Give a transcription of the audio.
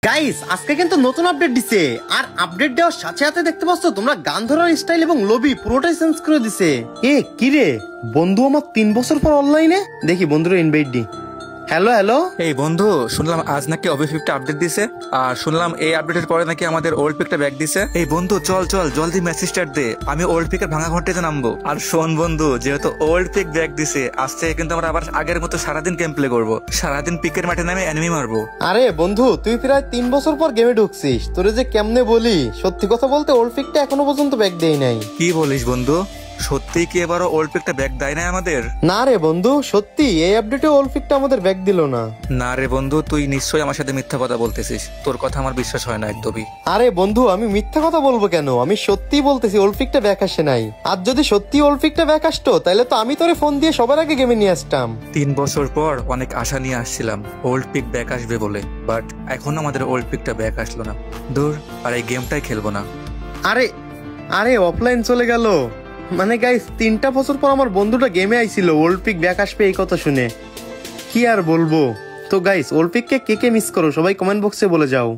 Guys আজকে কিন্তু নতুন আপডেট দিছে আর আপডেট দেওয়ার সাথে সাথে দেখতে পাচ্ছ তোমরা গান ধরার স্টাইল এবং লবি পুরোটাই চেঞ্জ করে দিছে। কি রে বন্ধু আমার 3 বছর পর অনলাইনে দেখি বন্ধুরা ইনভাইট দি। হ্যালো হ্যালো এই বন্ধু, শুনলাম আজ নাকি অফিস পিকটা আপডেট দিছে আর শুনলাম এই আপডেটের পরে নাকি আমাদের ওল্ড পিকটা ব্যাক দিছে। এই বন্ধু চল চল জলদি মেসেজ স্টার্ট দে, আমি ওল্ড পিকের ভাঙা ঘন্টাতে নামবো। আর শোন বন্ধু, যেহেতু ওল্ড পিক ব্যাক দিছে আজ থেকে কিন্তু আমরা আবার আগের মতো সারাদিন গেম প্লে করবো, সারাদিন পিকের মাঠে নামে এনিমি মারবো। আরে বন্ধু তুই প্রায় 3 বছর পর গেমে ঢুকছিস, তোরে যে কেমনে বলি, সত্যি কথা বলতে ওল্ড পিকটা এখনো পর্যন্ত ব্যাক দেই নাই। কি বলিস বন্ধু, সত্যি কি এবারও ওল্ড পিকটা ব্যাক দেয় না আমাদের? না রে বন্ধু, সত্যি এই আপডেটে ওল্ড পিকটা আমাদের ব্যাক দিল না। না রে বন্ধু, তুই নিশ্চয়ই আমার সাথে মিথ্যা কথা বলতেছিস, তোর কথা আমার বিশ্বাস হয় না একদমই। আরে বন্ধু আমি মিথ্যা কথা বলবো কেন, আমি সত্যিই বলতেছি ওল্ড পিকটা ব্যাক আসে নাই। আর যদি সত্যি ওল্ড পিকটা ব্যাক আসতো তাহলে তো আমি তোরে ফোন দিয়ে সবার আগে গেমে নিয়ে আসতাম। 3 বছর পর অনেক আশা নিয়ে আসছিলাম ওল্ড পিক ব্যাক আসবে বলে, বাট এখন আমাদের ওল্ড পিকটা ব্যাক আসলো না। দূর, আর এই গেমটাই খেলবো না। আরে আরে অফলাইন চলে গেল, মানে গাইস 3টা বছর পর আমার বন্ধুটা গেমে আইছিল ওল্ড পিক ব্যাক আসবে এই কথা শুনে। কি আর বলবো। তো গাইস ওল্ড পিককে কে কে মিস করো সবাই কমেন্ট বক্সে বলে যাও।